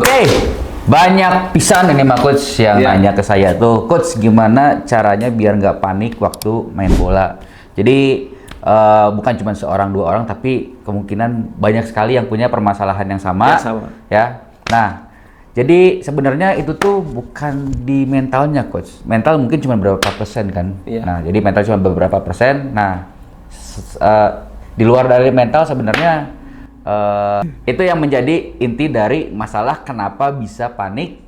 Oke, banyak pisan ini mah coach yang nanya ke saya tuh, coach gimana caranya biar nggak panik waktu main bola. Jadi bukan cuma seorang dua orang, tapi kemungkinan banyak sekali yang punya permasalahan yang sama. Ya. Nah, jadi sebenarnya itu tuh bukan di mentalnya coach. Mental mungkin cuma beberapa persen kan. Nah, jadi mental cuma beberapa persen. Nah, di luar dari mental sebenarnya itu yang menjadi inti dari masalah kenapa bisa panik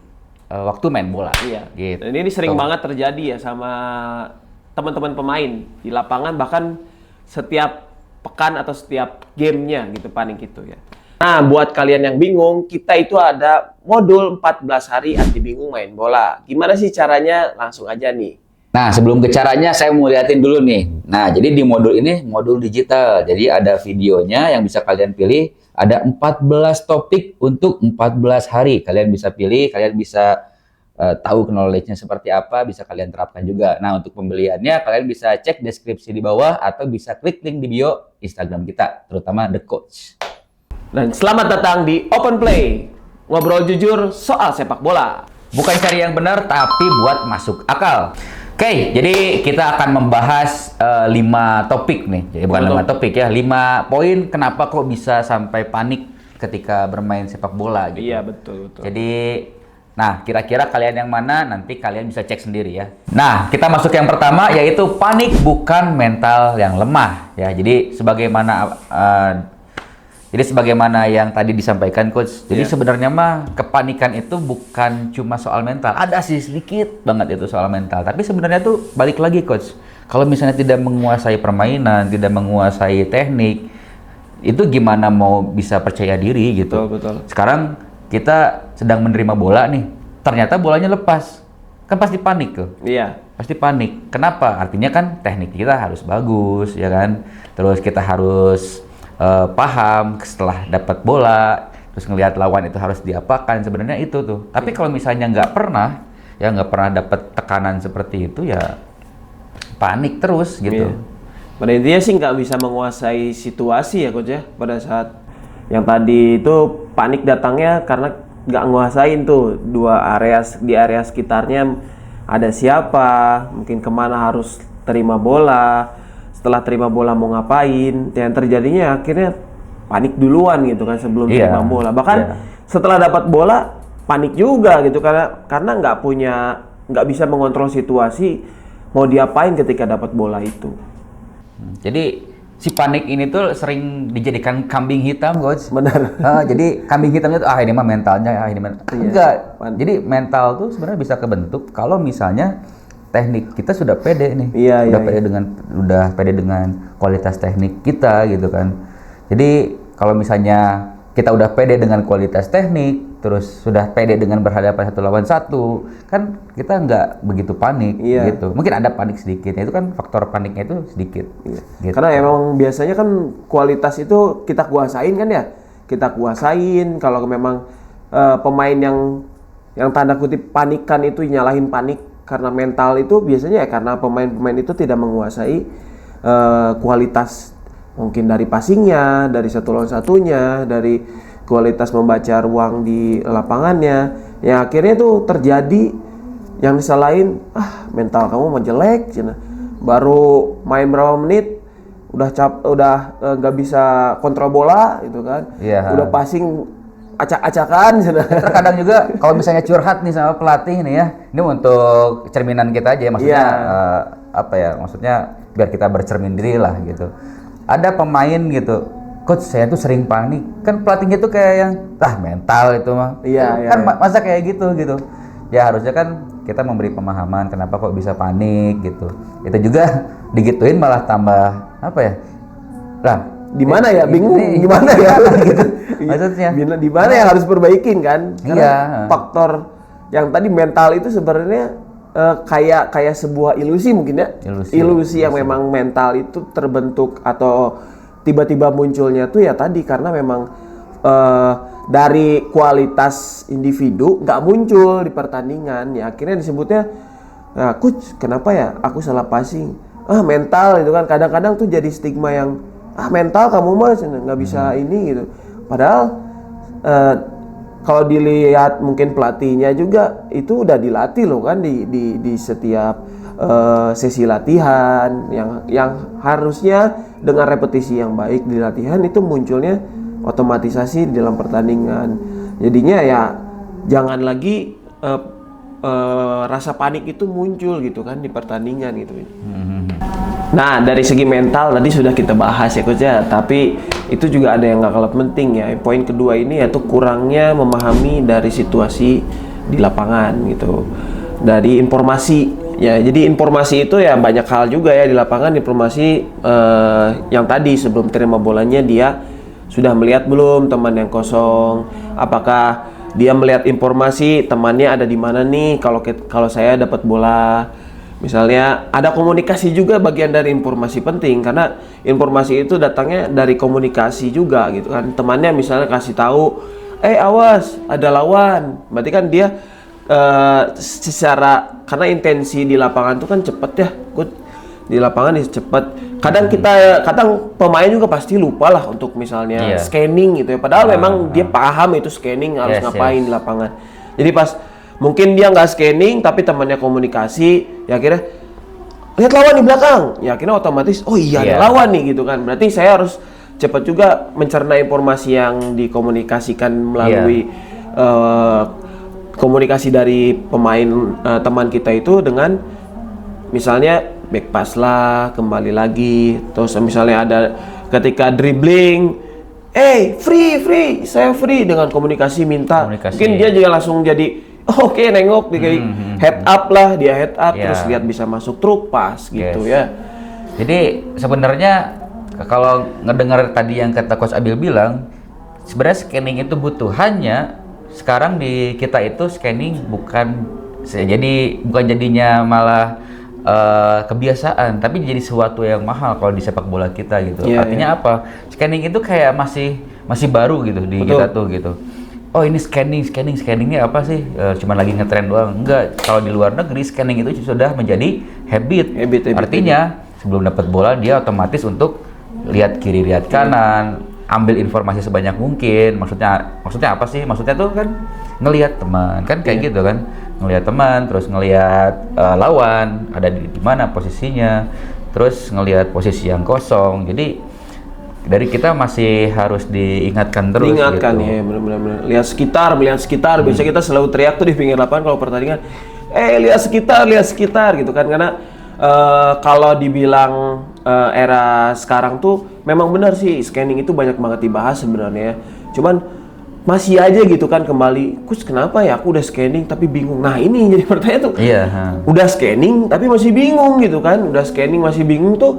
waktu main bola. Iya. Gitu. Dan ini sering banget terjadi ya sama teman-teman pemain di lapangan, bahkan setiap pekan atau setiap gamenya gitu panik itu ya. Nah, buat kalian yang bingung, kita itu ada modul 14 hari anti bingung main bola. Gimana sih caranya? Langsung aja nih. Nah, sebelum ke caranya, saya mau liatin dulu nih. Nah, jadi di modul ini, modul digital. Jadi ada videonya yang bisa kalian pilih. Ada 14 topik untuk 14 hari. Kalian bisa pilih, kalian bisa tahu knowledge-nya seperti apa, bisa kalian terapkan juga. Nah, untuk pembeliannya, kalian bisa cek deskripsi di bawah, atau bisa klik link di bio Instagram kita, terutama The Coach. Dan selamat datang di Open Play. Ngobrol jujur soal sepak bola. Bukan cari yang benar, tapi buat masuk akal. Oke, jadi kita akan membahas 5 topik nih. Jadi bukan 5 topik ya, 5 poin kenapa kok bisa sampai panik ketika bermain sepak bola gitu. Iya, betul. Jadi, nah kira-kira kalian yang mana nanti kalian bisa cek sendiri ya. Nah, kita masuk yang pertama yaitu panik bukan mental yang lemah ya. Jadi sebagaimana yang tadi disampaikan coach. Jadi sebenarnya mah kepanikan itu bukan cuma soal mental. Ada sih sedikit banget itu soal mental. Tapi sebenarnya tuh balik lagi coach. Kalau misalnya tidak menguasai permainan, tidak menguasai teknik, itu gimana mau bisa percaya diri gitu. Betul. Sekarang kita sedang menerima bola nih. Ternyata bolanya lepas. Kan pasti panik tuh. Iya. Pasti panik. Kenapa? Artinya kan teknik kita harus bagus, ya kan? Terus kita harus paham setelah dapat bola, terus ngelihat lawan itu harus diapakan, sebenarnya itu tuh. Tapi kalau misalnya nggak pernah dapat tekanan seperti itu ya panik terus gitu. Pada intinya sih nggak bisa menguasai situasi ya coach ya, pada saat yang tadi itu panik datangnya karena nggak nguasain tuh di area sekitarnya ada siapa, mungkin kemana harus terima bola. Setelah terima bola mau ngapain, yang terjadinya akhirnya panik duluan gitu kan sebelum terima bola. Bahkan setelah dapat bola panik juga gitu karena nggak bisa mengontrol situasi mau diapain ketika dapat bola itu. Jadi si panik ini tuh sering dijadikan kambing hitam, coach. Benar. Jadi kambing hitamnya tuh ini mah mentalnya, ini enggak. Jadi mental tuh sebenarnya bisa kebentuk kalau misalnya teknik kita sudah pede nih, udah pede dengan kualitas teknik kita gitu kan. Jadi kalau misalnya kita udah pede dengan kualitas teknik, terus sudah pede dengan berhadapan satu lawan satu, kan kita nggak begitu panik gitu. Mungkin ada panik sedikit, itu kan faktor paniknya itu sedikit. Gitu. Karena emang biasanya kan kualitas itu kita kuasain kan ya, kita kuasain. Kalau memang pemain yang tanda kutip panikan itu nyalahin panik karena mental itu biasanya ya karena pemain-pemain itu tidak menguasai kualitas mungkin dari passingnya, dari satu lawan satunya, dari kualitas membaca ruang di lapangannya. Yang akhirnya tuh terjadi yang disalahin, mental kamu mah jelek, cina. Baru main berapa menit udah nggak bisa kontrol bola gitu kan, udah passing acak-acakan. Terkadang juga kalau misalnya curhat nih sama pelatih nih ya, ini untuk cerminan kita aja ya, maksudnya maksudnya biar kita bercermin diri lah gitu. Ada pemain gitu, coach saya tuh sering panik, kan pelatihnya tuh kayak yang mental itu mah, masa kayak gitu. Ya harusnya kan kita memberi pemahaman kenapa kok bisa panik gitu. Itu juga digituin malah tambah di mana ya, bingung gimana ya gitu. Maksudnya di mana yang harus perbaikin kan? Karena faktor yang tadi mental itu sebenarnya kayak sebuah ilusi mungkin ya. Ilusi yang memang mental itu terbentuk atau tiba-tiba munculnya tuh ya tadi karena memang dari kualitas individu nggak muncul di pertandingan ya, akhirnya disebutnya coach kenapa ya aku salah passing, mental itu kan. Kadang-kadang tuh jadi stigma yang mental kamu mah nggak bisa ini gitu. Padahal kalau dilihat mungkin pelatihnya juga itu udah dilatih loh kan di setiap sesi latihan yang harusnya dengan repetisi yang baik di latihan itu munculnya otomatisasi di dalam pertandingan. Jadinya ya jangan lagi rasa panik itu muncul gitu kan di pertandingan gitu. Nah, dari segi mental tadi sudah kita bahas ya Coach ya, tapi itu juga ada yang nggak kalah penting ya. Poin kedua ini yaitu kurangnya memahami dari situasi di lapangan gitu. Dari informasi ya, jadi informasi itu ya banyak hal juga ya di lapangan. Informasi yang tadi sebelum terima bolanya dia sudah melihat belum teman yang kosong, apakah dia melihat informasi temannya ada di mana nih kalau saya dapat bola. Misalnya ada komunikasi juga bagian dari informasi penting, karena informasi itu datangnya dari komunikasi juga gitu kan. Temannya misalnya kasih tahu, awas ada lawan, berarti kan dia secara, karena intensi di lapangan itu kan cepet ya, di lapangan cepet. Kadang pemain juga pasti lupa lah untuk misalnya scanning gitu ya. Padahal memang dia paham itu scanning harus ngapain di lapangan. Jadi pas mungkin dia nggak scanning tapi temannya komunikasi, ya akhirnya lihat lawan di belakang. Ya akhirnya otomatis ada lawan nih gitu kan. Berarti saya harus cepat juga mencerna informasi yang dikomunikasikan melalui komunikasi dari pemain teman kita itu dengan misalnya back pass lah, kembali lagi, terus misalnya ada ketika dribbling, free, saya free, dengan komunikasi minta. Mungkin dia juga langsung jadi oke, nengok head up lah, dia head up terus lihat bisa masuk truk pas gitu ya. Jadi sebenarnya kalau ngedengar tadi yang kata Coach Abil bilang, sebenarnya scanning itu butuh, hanya sekarang di kita itu scanning bukan jadinya malah kebiasaan, tapi jadi sesuatu yang mahal kalau di sepak bola kita gitu. Artinya apa? Scanning itu kayak masih baru gitu di kita tuh gitu. Oh ini scanningnya apa sih? Cuman lagi ngetren doang. Enggak, kalau di luar negeri scanning itu sudah menjadi habit. Artinya sebelum dapat bola dia otomatis untuk lihat kiri, lihat kanan, ambil informasi sebanyak mungkin. Maksudnya apa sih? Maksudnya tuh kan ngelihat teman, kan kayak gitu kan. Ngelihat teman, terus ngelihat lawan ada di mana posisinya, terus ngelihat posisi yang kosong. Jadi dari kita masih harus diingatkan terus. Diingatkan gitu. Ya, benar-benar. Lihat sekitar. Biasanya kita selalu teriak tuh di pinggir lapangan kalau pertandingan. Lihat sekitar gitu kan. Karena kalau dibilang era sekarang tuh memang benar sih scanning itu banyak banget dibahas sebenarnya. Cuman masih aja gitu kan kembali, Kus kenapa ya aku udah scanning tapi bingung. Nah ini jadi pertanyaan tuh, udah scanning tapi masih bingung gitu kan, udah scanning masih bingung tuh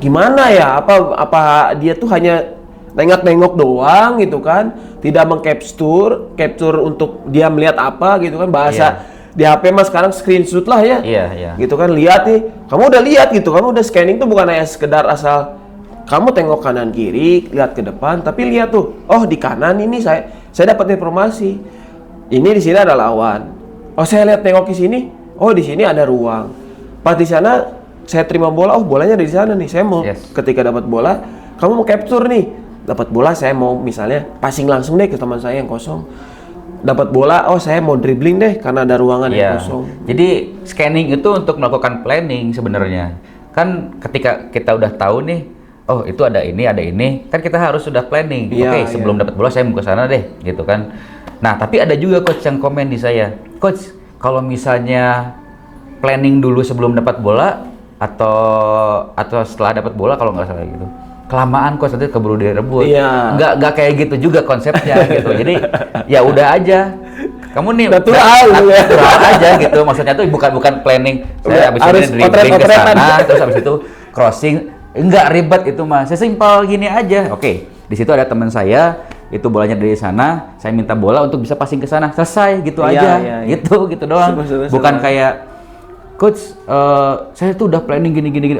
gimana ya? Apa dia tuh hanya nengok doang gitu kan, tidak capture untuk dia melihat apa gitu kan, bahasa di HP mas sekarang screenshot lah ya, gitu kan, lihat nih, kamu udah lihat gitu, kamu udah scanning tuh bukan hanya sekedar asal kamu tengok kanan kiri, lihat ke depan, tapi lihat tuh, di kanan ini saya dapat informasi. Ini di sini ada lawan. Saya lihat tengok ke sini, di sini ada ruang. Pas di sana saya terima bola, bolanya ada di sana nih. Saya mau ketika dapat bola, kamu mau capture nih. Dapat bola saya mau misalnya passing langsung deh ke teman saya yang kosong. Dapat bola, saya mau dribbling deh karena ada ruangan yang kosong. Jadi scanning itu untuk melakukan planning sebenarnya. Kan ketika kita udah tahu nih, itu ada ini, kan kita harus sudah planning. Sebelum dapat bola saya mau ke sana deh, gitu kan. Nah, tapi ada juga coach yang komen di saya, Coach, kalau misalnya planning dulu sebelum dapat bola atau setelah dapat bola kalau nggak salah gitu, kelamaan coach nanti keburu direbut. Nggak kayak gitu juga konsepnya gitu. Jadi ya udah aja. Kamu nih natural aja gitu. Maksudnya tuh bukan planning. Saya habis ini dribbling ke sana, terus habis itu crossing. Enggak ribet itu mas, sesimpel gini aja. Oke, di situ ada teman saya, itu bolanya dari sana, saya minta bola untuk bisa passing ke sana, selesai gitu aja. Gitu doang. Bukan kayak Coach, saya tuh udah planning gini.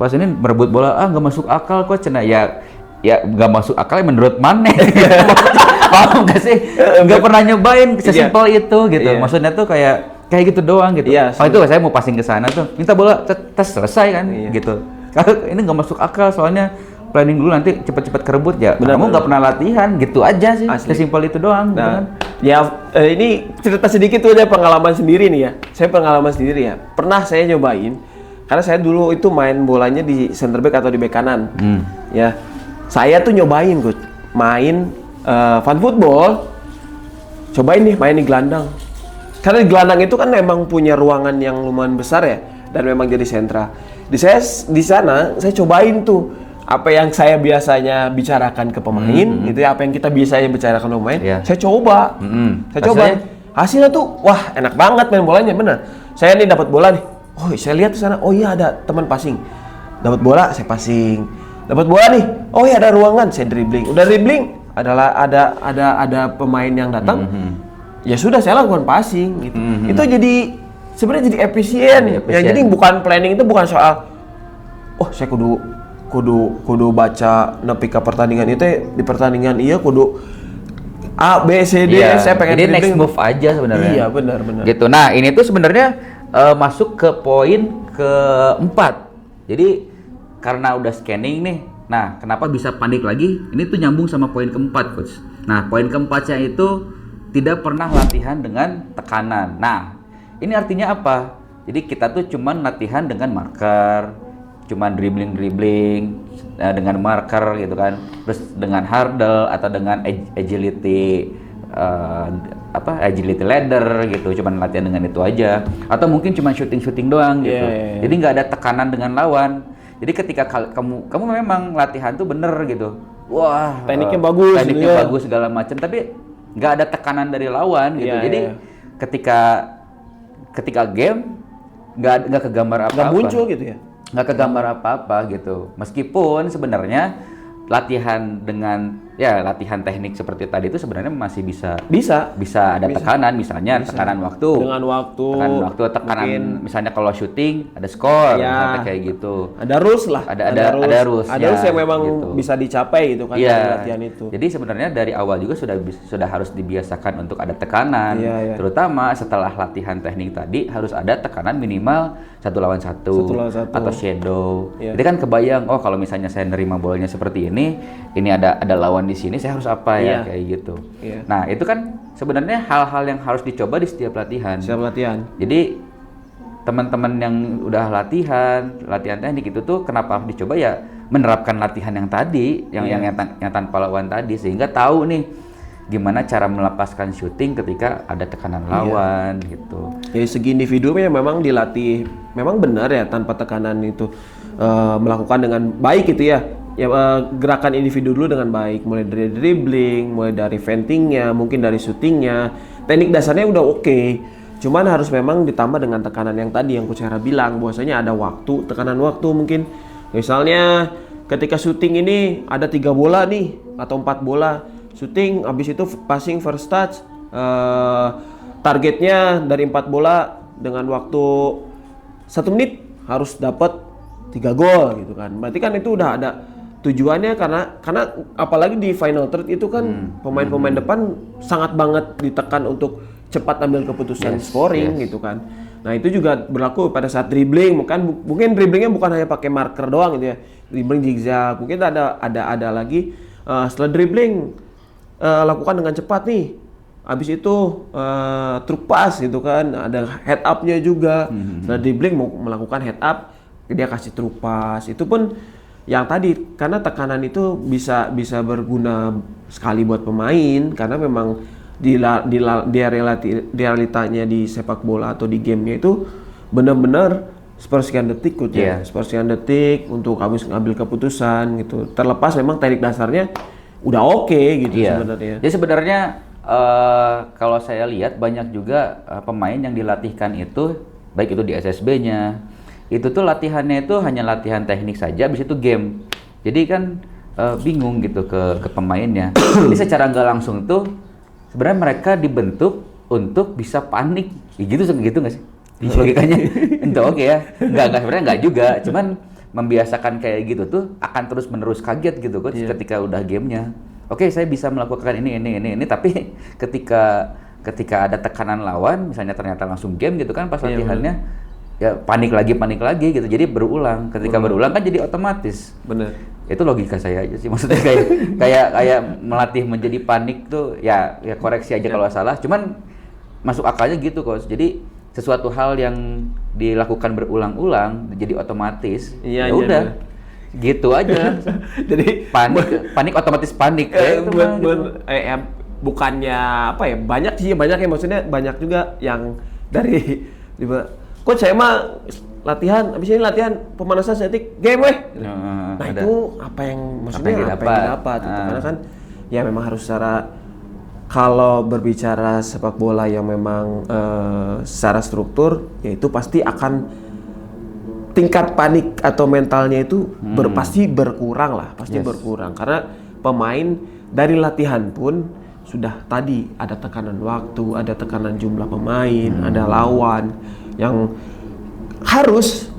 Pas ini merebut bola, nggak masuk akal coach. Nah ya nggak masuk akal menurut mana? Paham nggak sih? Nggak pernah nyobain sesimpel itu gitu. Maksudnya tuh kayak gitu doang gitu. Itu saya mau passing ke sana tuh, minta bola, tes selesai kan gitu. Kalau ini nggak masuk akal soalnya planning dulu nanti cepet-cepet kerebut ya. Benar, Kamu benar. nggak pernah latihan, gitu aja sih. Asli. Sesimpel itu doang. Gitu kan. Nah, ya ini cerita sedikit tuh aja pengalaman sendiri nih ya. Saya pengalaman sendiri ya. Pernah saya nyobain, karena saya dulu itu main bolanya di center back atau di back kanan. Ya, saya tuh nyobain Coach, main fun football. Cobain nih main di gelandang. Karena di gelandang itu kan memang punya ruangan yang lumayan besar ya, dan memang jadi sentra. Di sana saya cobain tuh apa yang saya biasanya bicarakan ke pemain, itu ya apa yang kita biasanya bicarakan ke pemain. Iya. Saya coba, saya coba. Hasilnya tuh, wah enak banget main bolanya bener. Saya nih dapat bola nih, oh saya lihat di sana, oh iya ada teman passing. Dapat bola, saya passing. Dapat bola nih, oh iya ada ruangan, saya dribbling. Udah dribbling, ada pemain yang datang. Ya sudah saya lakukan passing gitu. Itu jadi sebenarnya jadi efisien. Ya jadi bukan planning itu bukan soal oh saya kudu baca nepi ka pertandingan itu di pertandingan iya kudu A B C D saya pengen jadi next dribbling. move aja sebenarnya. Iya benar. Gitu. Nah, ini tuh sebenarnya masuk ke poin keempat. Jadi karena udah scanning nih. Nah, kenapa bisa panik lagi? Ini tuh nyambung sama poin keempat, Coach. Nah, poin keempatnya itu tidak pernah latihan dengan tekanan. Nah, ini artinya apa? Jadi kita tuh cuman latihan dengan marker, cuman dribbling dengan marker gitu kan. Terus dengan hurdle atau dengan agility agility ladder gitu, cuman latihan dengan itu aja. Atau mungkin cuma shooting doang gitu. Jadi nggak ada tekanan dengan lawan. Jadi ketika kamu memang latihan tuh bener gitu. Wah, Tekniknya bagus gitu ya. bagus segala macam, tapi nggak ada tekanan dari lawan gitu. Jadi ketika game nggak kegambar apa-apa. Nggak muncul gitu ya. Nggak kegambar apa-apa gitu. Meskipun sebenarnya latihan teknik seperti tadi itu sebenarnya masih bisa ada tekanan, misalnya tekanan waktu. Tekanan misalnya kalau syuting ada skor, misalnya kayak gitu. Ada rules lah. Ada rules. Ada rules yang memang gitu. Bisa dicapai gitu kan dari latihan itu. Jadi sebenarnya dari awal juga sudah harus dibiasakan untuk ada tekanan. Terutama setelah latihan teknik tadi harus ada tekanan minimal 1 lawan 1 atau shadow. Jadi kan kebayang, oh kalau misalnya saya nerima bolanya seperti ini ada lawan di sini, saya harus apa ya kayak gitu. Nah, itu kan sebenarnya hal-hal yang harus dicoba di setiap latihan. Jadi teman-teman yang udah latihan teknik itu tuh kenapa harus dicoba ya menerapkan latihan yang tadi, yang tanpa lawan tadi, sehingga tahu nih gimana cara melepaskan syuting ketika ada tekanan lawan gitu. Jadi segi individunya memang dilatih, memang benar ya tanpa tekanan itu melakukan dengan baik gitu ya. Gerakan individu dulu dengan baik, mulai dari dribbling, mulai dari ventingnya, mungkin dari shootingnya, teknik dasarnya udah oke. Cuman harus memang ditambah dengan tekanan yang tadi yang Coach Hera bilang, bahwasanya ada waktu, tekanan waktu mungkin. Misalnya ketika shooting ini ada 3 bola nih atau 4 bola, shooting habis itu passing first touch, targetnya dari 4 bola dengan waktu 1 menit harus dapat 3 gol gitu kan. Berarti kan itu udah ada tujuannya, karena apalagi di final third itu kan pemain-pemain depan sangat banget ditekan untuk cepat ambil keputusan scoring gitu kan. Nah, itu juga berlaku pada saat dribbling, mungkin dribblingnya bukan hanya pakai marker doang gitu ya. Dribbling zigzag, mungkin ada lagi setelah dribbling lakukan dengan cepat nih. Habis itu truk pass gitu kan, ada head up-nya juga. Setelah dribbling mau melakukan head up, dia kasih truk pass. Itu pun yang tadi, karena tekanan itu bisa berguna sekali buat pemain, karena memang di realitanya di sepak bola atau di gamenya itu benar-benar sepersekian detik sepersekian detik untuk habis ngambil keputusan gitu. Terlepas memang teknik dasarnya udah oke gitu sebenarnya. Jadi sebenarnya kalau saya lihat banyak juga pemain yang dilatihkan itu, baik itu di SSB-nya, itu tuh latihannya itu hanya latihan teknik saja, habis itu game. Jadi kan bingung gitu ke pemainnya. Jadi secara nggak langsung tuh sebenarnya mereka dibentuk untuk bisa panik. Gitu nggak sih? Logikanya itu oke ya. Sebenarnya nggak juga. Cuman membiasakan kayak gitu tuh akan terus-menerus kaget gitu Coach ketika udah gamenya. Oke, saya bisa melakukan ini, tapi ketika ada tekanan lawan, misalnya ternyata langsung game gitu kan pas latihannya, ya panik lagi gitu. Jadi berulang. Ketika berulang kan jadi otomatis. Bener. Itu logika saya aja sih, maksudnya kayak melatih menjadi panik tuh ya koreksi aja kalau salah, cuman masuk akalnya gitu Coach. Jadi sesuatu hal yang dilakukan berulang-ulang jadi otomatis. Iya, Ya udah. Gitu aja. Jadi panik otomatis panik kayak gitu mah, gitu. Bukannya apa ya, banyak ya, maksudnya banyak juga yang dari Coach saya mah latihan, abis ini latihan pemanasan statik game weh. Nah ada. itu apa yang maksudnya yang apa yang didapat gitu. Karena kan ya memang harus kalau berbicara sepak bola yang memang secara struktur, yaitu pasti akan tingkat panik atau mentalnya itu pasti berkurang lah, pasti berkurang. Karena pemain dari latihan pun sudah tadi ada tekanan waktu, ada tekanan jumlah pemain, ada lawan yang harus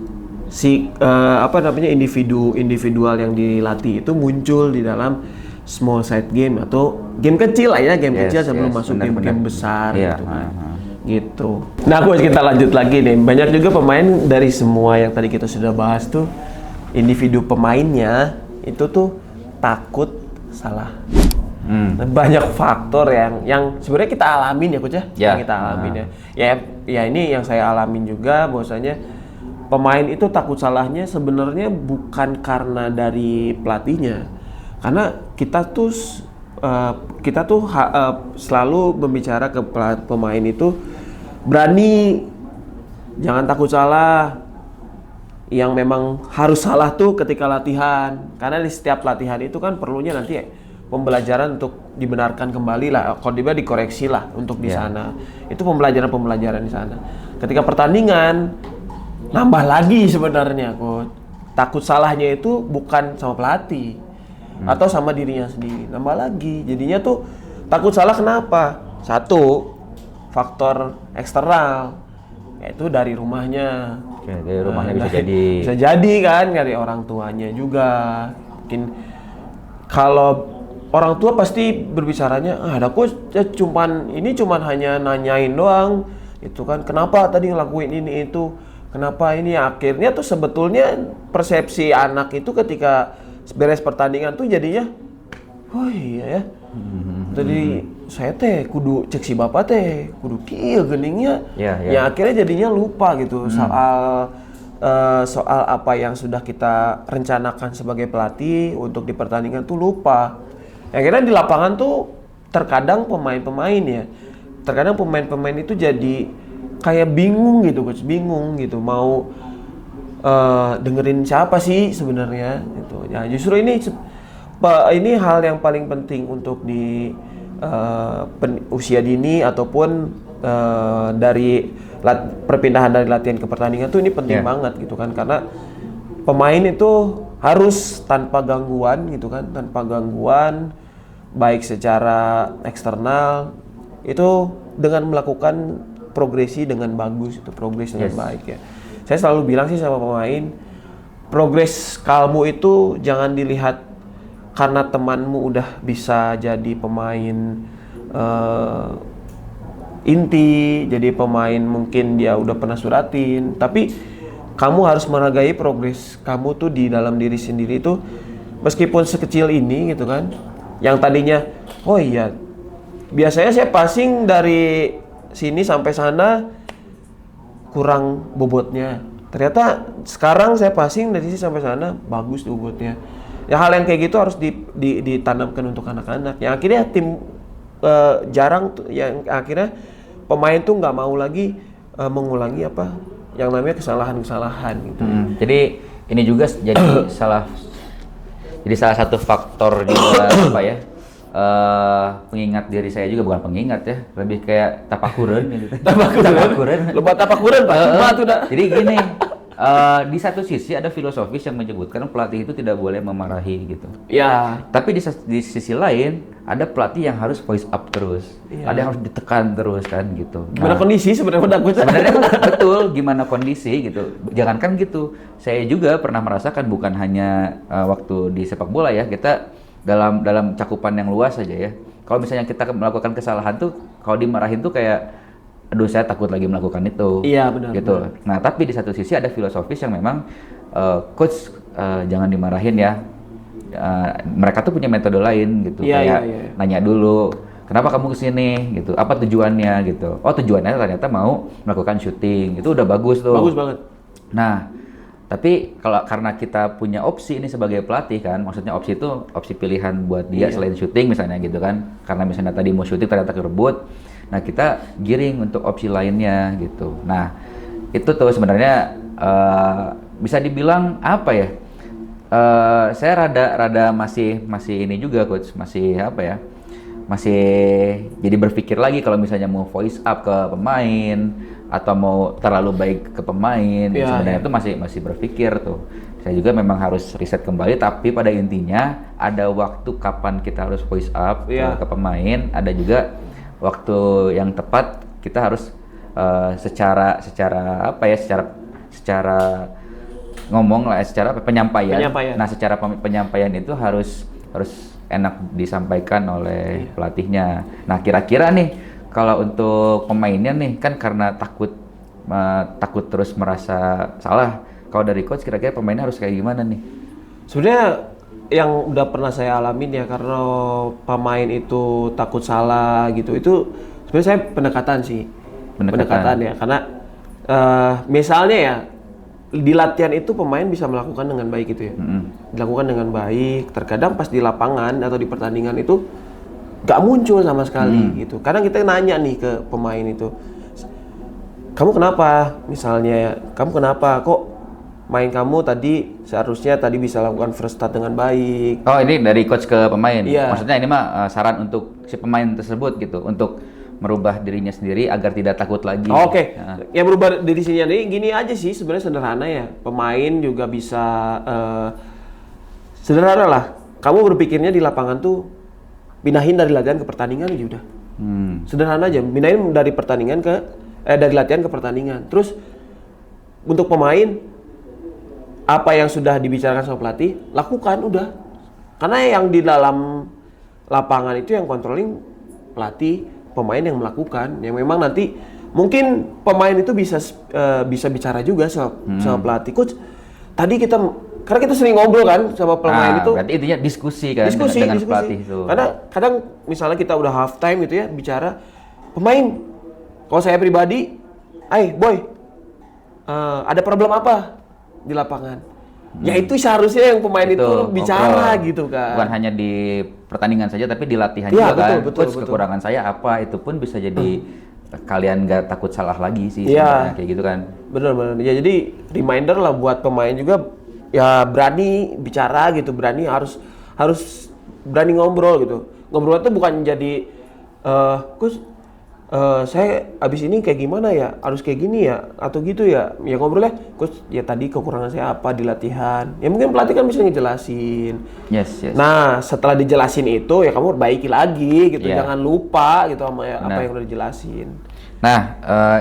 individual yang dilatih itu muncul di dalam small side game atau game kecil lah ya, game kecil sebelum masuk game besar gitu kan. Gitu. Nah, kita lanjut lagi nih. Banyak juga pemain dari semua yang tadi kita sudah bahas tuh, individu pemainnya itu tuh takut salah. Banyak faktor yang sebenarnya kita alamin ya Coach ya. Yang kita alamin ya. Ya ini yang saya alamin juga, bahwasanya pemain itu takut salahnya sebenarnya bukan karena dari pelatihnya. Karena kita tuh selalu berbicara ke pemain itu berani, jangan takut salah. Yang memang harus salah tuh ketika latihan, karena di setiap latihan itu kan perlunya nanti pembelajaran untuk dibenarkan kembali lah, kalau dia dikoreksi lah untuk di sana. Itu pembelajaran di sana. Ketika pertandingan nambah lagi sebenarnya Coach. Takut salahnya itu bukan sama pelatih atau sama dirinya sendiri, nambah lagi. Jadinya tuh takut salah kenapa? Satu, faktor eksternal, yaitu dari rumahnya. Dari rumahnya bisa jadi kan, dari orang tuanya juga. Mungkin kalau orang tua pasti berbicaranya, ada Coach cuman hanya nanyain doang, itu kan kenapa tadi ngelakuin ini itu, kenapa ini. Akhirnya tuh sebetulnya persepsi anak itu ketika beres pertandingan tuh jadinya, oh iya ya, jadi saya kudu cek si bapak kudu kieu geningnya. Ya akhirnya jadinya lupa gitu soal apa yang sudah kita rencanakan sebagai pelatih untuk di pertandingan tuh lupa. Akhirnya di lapangan tuh terkadang pemain-pemain itu jadi kayak bingung gitu Coach, mau dengerin siapa sih sebenarnya gitu. Ya justru ini hal yang paling penting untuk di usia dini ataupun dari perpindahan dari latihan ke pertandingan tuh ini penting banget gitu kan, karena pemain itu harus tanpa gangguan gitu kan, baik secara eksternal itu dengan melakukan progresi dengan bagus, itu progres dengan baik ya. Saya selalu bilang sih sama pemain, progres kamu itu jangan dilihat karena temanmu udah bisa jadi pemain inti, jadi pemain mungkin dia udah pernah suratin, tapi kamu harus menghargai progres kamu tuh di dalam diri sendiri tuh, meskipun sekecil ini gitu kan. Yang tadinya, oh iya, biasanya saya passing dari sini sampai sana kurang bobotnya. Ternyata sekarang saya passing dari sini sampai sana bagus bobotnya. Ya hal yang kayak gitu harus ditanamkan untuk anak-anak. Yang akhirnya tim jarang, yang akhirnya pemain tuh nggak mau lagi mengulangi yang namanya kesalahan-kesalahan gitu. Jadi ini juga jadi salah satu faktor juga pengingat diri saya juga, bukan pengingat ya, lebih kayak tapakureun gitu. Tapakureun. Lupa tapakureun Pak. Jadi gini, di satu sisi ada filosofis yang menyebutkan pelatih itu tidak boleh memarahi gitu. Ya. Tapi di sisi lain ada pelatih yang harus voice up terus. Ada yang harus ditekan terus kan gitu. Gimana kondisi sebenarnya betul, gimana kondisi gitu. Jangankan gitu, saya juga pernah merasakan, bukan hanya waktu di sepak bola ya, kita dalam cakupan yang luas saja ya. Kalau misalnya kita melakukan kesalahan tuh, kalau dimarahin tuh kayak, aduh saya takut lagi melakukan itu. Iya benar. Gitu. Nah tapi di satu sisi ada filosofis yang memang coach jangan dimarahin ya. mereka tuh punya metode lain gitu, Iya, kayak iya. nanya dulu, kenapa kamu kesini gitu, apa tujuannya gitu. Oh tujuannya ternyata mau melakukan syuting, itu udah bagus tuh. Bagus banget. Nah, tapi karena kita punya opsi ini sebagai pelatih kan, maksudnya opsi itu opsi pilihan buat dia selain syuting misalnya gitu kan, karena misalnya tadi mau syuting ternyata kerebut, nah kita giring untuk opsi lainnya gitu. Nah itu tuh sebenarnya bisa dibilang apa ya? Saya rada masih ini juga coach, masih apa ya? Masih jadi berpikir lagi kalau misalnya mau voice up ke pemain atau mau terlalu baik ke pemain, sebenarnya itu masih berpikir tuh. Saya juga memang harus riset kembali, tapi pada intinya ada waktu kapan kita harus voice up ke pemain, ada juga waktu yang tepat kita harus secara apa ya, secara ngomong lah, secara penyampaian. Nah, secara penyampaian itu harus enak disampaikan oleh pelatihnya. Nah, kira-kira nih kalau untuk pemainnya nih kan karena takut terus merasa salah. Kalau dari coach kira-kira pemainnya harus kayak gimana nih? Sebenarnya yang udah pernah saya alamin ya, karena pemain itu takut salah gitu, itu sebenarnya saya pendekatan sih. Pendekatan ya, karena misalnya ya di latihan itu pemain bisa melakukan dengan baik gitu ya, dilakukan dengan baik. Terkadang pas di lapangan atau di pertandingan itu gak muncul sama sekali gitu. Kadang kita nanya nih ke pemain itu, kamu kenapa? Misalnya, kamu kenapa kok main kamu tadi seharusnya tadi bisa lakukan first touch dengan baik. Oh, ini dari coach ke pemain. Iya. Maksudnya ini mah saran untuk si pemain tersebut gitu, untuk merubah dirinya sendiri agar tidak takut lagi. Oke. Ya berubah diri sendiri gini aja sih, sebenarnya sederhana ya. Pemain juga bisa sederhana lah. Kamu berpikirnya di lapangan tuh pindahin dari latihan ke pertandingan aja udah. Sederhana aja, pindahin dari pertandingan dari latihan ke pertandingan. Terus untuk pemain apa yang sudah dibicarakan sama pelatih, lakukan udah. Karena yang di dalam lapangan itu yang controlling pelatih, pemain yang melakukan. Yang memang nanti mungkin pemain itu bisa bicara juga sama pelatih. Coach, tadi karena kita sering ngobrol kan sama pemain itu. Berarti intinya diskusi kan dengan pelatih itu. Karena kadang misalnya kita udah half time gitu ya, bicara pemain. Kalau saya pribadi, boy, ada problem apa di lapangan? Ya itu seharusnya yang pemain itu bicara gitu kan. Bukan hanya di pertandingan saja, tapi di latihan juga kan. Betul. Kekurangan saya apa, itu pun bisa jadi kalian gak takut salah lagi sih sebenarnya, kayak gitu kan. Bener. Ya jadi reminder lah buat pemain juga, ya berani bicara gitu, harus berani ngobrol gitu. Ngobrol itu bukan jadi Coach, saya abis ini kayak gimana ya, harus kayak gini ya atau gitu ya. Ya ngobrolnya, Coach, ya tadi kekurangan saya apa di latihan. Ya mungkin pelatih kan bisa ngejelasin. Yes. Nah, setelah dijelasin itu ya kamu perbaiki lagi gitu. Jangan lupa gitu sama apa yang udah dijelasin. Nah,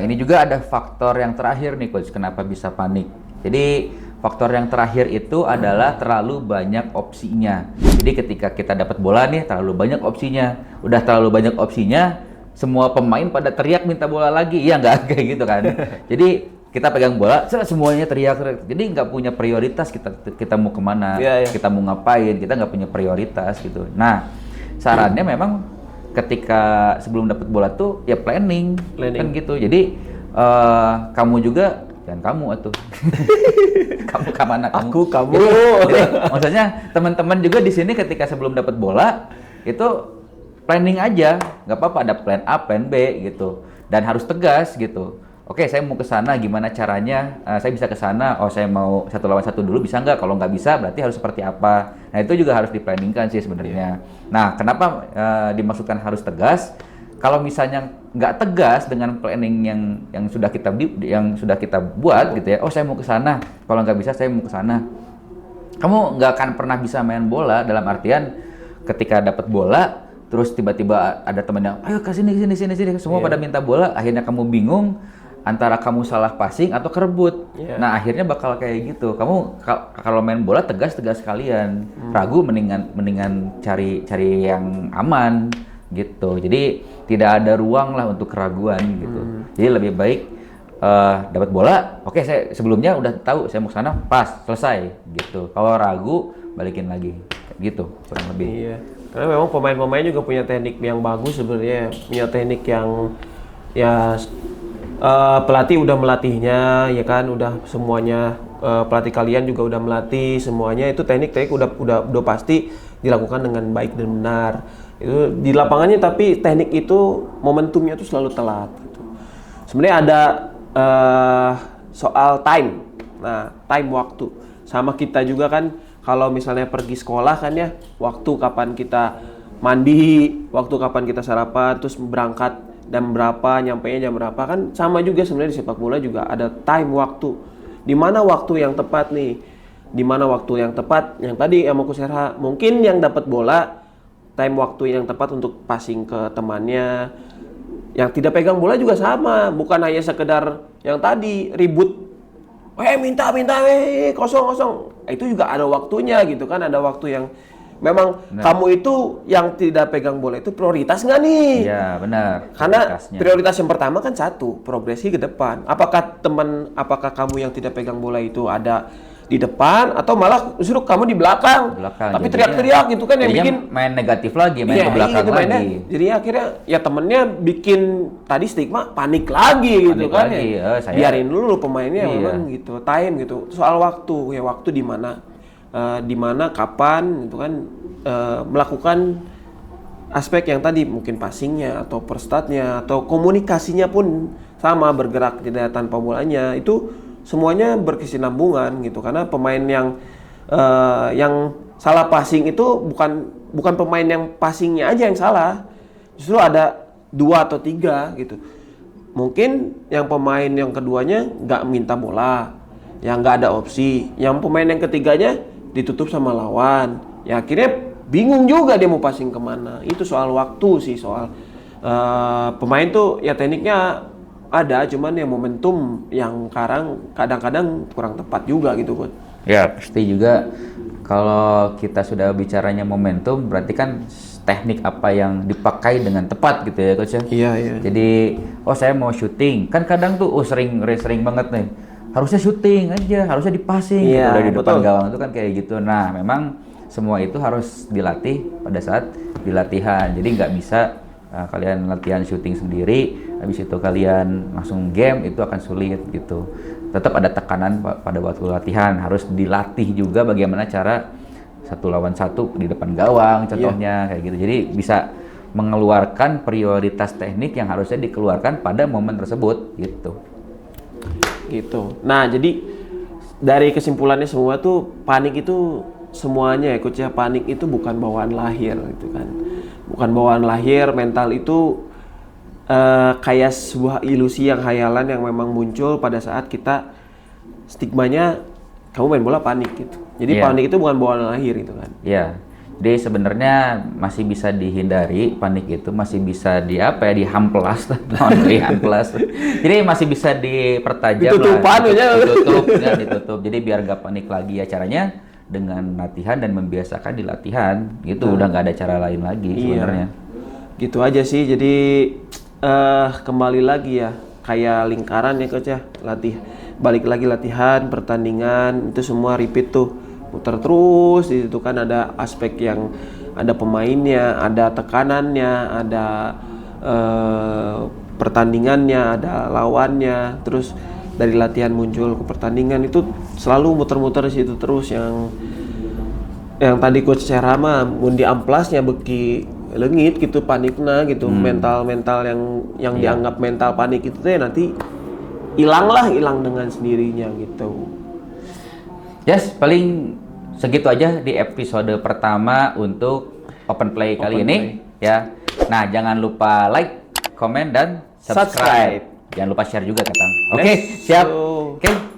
ini juga ada faktor yang terakhir nih Coach, kenapa bisa panik. Jadi faktor yang terakhir itu adalah terlalu banyak opsinya. Jadi ketika kita dapat bola nih, terlalu banyak opsinya. Udah terlalu banyak opsinya, semua pemain pada teriak minta bola lagi. Iya nggak kayak gitu kan. Jadi kita pegang bola, semuanya teriak. Jadi nggak punya prioritas kita mau kemana, kita mau ngapain, kita nggak punya prioritas gitu. Nah, sarannya memang ketika sebelum dapat bola tuh ya planning. Kan gitu. Jadi kamu juga, dan kamu atuh. kamu kemana kamu? Kamu. Jadi, maksudnya teman-teman juga di sini ketika sebelum dapat bola itu planning aja, nggak apa-apa, ada plan A, plan B gitu, dan harus tegas gitu. Oke, saya mau ke sana, gimana caranya? Saya bisa ke sana. Oh, saya mau 1 lawan 1 dulu, bisa nggak? Kalau nggak bisa, berarti harus seperti apa? Nah, itu juga harus diplanningkan sih sebenarnya. Nah, kenapa dimasukkan harus tegas? Kalau misalnya nggak tegas dengan planning yang sudah kita buat gitu ya. Oh, saya mau ke sana. Kalau nggak bisa, saya mau ke sana. Kamu nggak akan pernah bisa main bola, dalam artian ketika dapat bola terus tiba-tiba ada teman yang ayo ke sini semua pada minta bola, akhirnya kamu bingung antara kamu salah passing atau kerebut. Nah, akhirnya bakal kayak gitu. Kamu kalau main bola tegas kalian. Ragu mendingan cari yang aman gitu. Jadi tidak ada ruang lah untuk keraguan gitu. Jadi lebih baik dapat bola, oke, saya sebelumnya udah tahu saya mau ke sana, pas, selesai gitu. Kalau ragu, balikin lagi gitu kurang lebih. Iya. Karena memang pemain-pemain juga punya teknik yang bagus sebenarnya, punya teknik yang ya pelatih udah melatihnya ya kan, udah semuanya pelatih kalian juga udah melatih semuanya, itu teknik-teknik udah pasti dilakukan dengan baik dan benar. Itu di lapangannya, tapi teknik itu momentumnya tuh selalu telat gitu. Sebenarnya ada soal time. Nah, time waktu. Sama kita juga kan kalau misalnya pergi sekolah kan ya, waktu kapan kita mandi, waktu kapan kita sarapan, terus berangkat jam berapa, nyampainya jam berapa, kan sama juga sebenarnya di sepak bola juga ada time waktu. Di mana waktu yang tepat nih? Di mana waktu yang tepat? Yang tadi yang mau Serha, mungkin yang dapat bola time waktu yang tepat untuk passing ke temannya. Yang tidak pegang bola juga sama, bukan hanya sekedar yang tadi ribut, minta, kosong. Itu juga ada waktunya gitu kan, ada waktu yang memang kamu itu yang tidak pegang bola itu prioritas nggak nih? Iya benar. Karena prioritas yang pertama kan satu, progresi ke depan. Apakah kamu yang tidak pegang bola itu ada di depan atau malah justru kamu di belakang. Tapi teriak-teriak gitu kan yang bikin main negatif lagi, main ke belakang gitu lagi. Jadi akhirnya ya temennya bikin tadi stigma panik lagi gitu kan ya. Biarin dulu pemainnya memang gitu, time gitu. Soal waktu, ya waktu di mana kapan gitu kan melakukan aspek yang tadi mungkin passingnya atau perstatnya atau komunikasinya pun sama, bergerak tidak tanpa bolanya, itu semuanya berkesinambungan gitu. Karena pemain yang salah passing itu bukan pemain yang passingnya aja yang salah, justru ada 2 atau 3 gitu. Mungkin yang pemain yang keduanya nggak minta bola, yang nggak ada opsi, yang pemain yang ketiganya ditutup sama lawan, ya akhirnya bingung juga dia mau passing kemana. Itu soal waktu sih, soal pemain tuh ya tekniknya ada, cuman ya momentum yang kadang-kadang kurang tepat juga gitu, Coach. Ya pasti juga kalau kita sudah bicaranya momentum, berarti kan teknik apa yang dipakai dengan tepat gitu ya, Coach ya. Iya. Jadi saya mau syuting, kan kadang tuh sering banget nih, harusnya syuting aja, harusnya dipassing gitu, udah di depan gawang itu kan kayak gitu. Nah memang semua itu harus dilatih pada saat dilatihan, jadi nggak bisa kalian latihan syuting sendiri, habis itu kalian langsung game, itu akan sulit gitu. Tetap ada tekanan pada waktu latihan, harus dilatih juga bagaimana cara 1 lawan 1 di depan gawang contohnya, kayak gitu. Jadi bisa mengeluarkan prioritas teknik yang harusnya dikeluarkan pada momen tersebut gitu. Nah jadi dari kesimpulannya semua tuh, panik itu semuanya ya, Coach ya, panik itu bukan bawaan lahir gitu kan. Bukan bawaan lahir, mental itu kayak sebuah ilusi yang khayalan yang memang muncul pada saat kita stigmanya kamu main bola panik gitu. Jadi panik itu bukan bawaan lahir gitu kan. Iya. Jadi sebenarnya masih bisa dihindari, panik itu masih bisa dihamplas. Jadi masih bisa dipertajam ditutup. Jadi biar gak panik lagi ya, caranya dengan latihan dan membiasakan di latihan gitu. Udah nggak ada cara lain lagi sebenarnya. Gitu aja sih. Jadi kembali lagi ya, kayak lingkaran ya, Coach ya. Balik lagi latihan, pertandingan, itu semua repeat tuh, muter terus. Itu kan ada aspek yang ada pemainnya, ada tekanannya, ada pertandingannya, ada lawannya, terus dari latihan muncul ke pertandingan, itu selalu muter-muter di situ terus. Yang tadi Coach Serama mun di amplasnya beki leungit gitu, panikna gitu, mental yang dianggap mental panik itu teh nanti hilang dengan sendirinya gitu. Yes, paling segitu aja di episode pertama untuk Open Play kali ini ya. Nah, jangan lupa like, komen dan subscribe. Jangan lupa share juga, Katang. Oke, siap. Oke.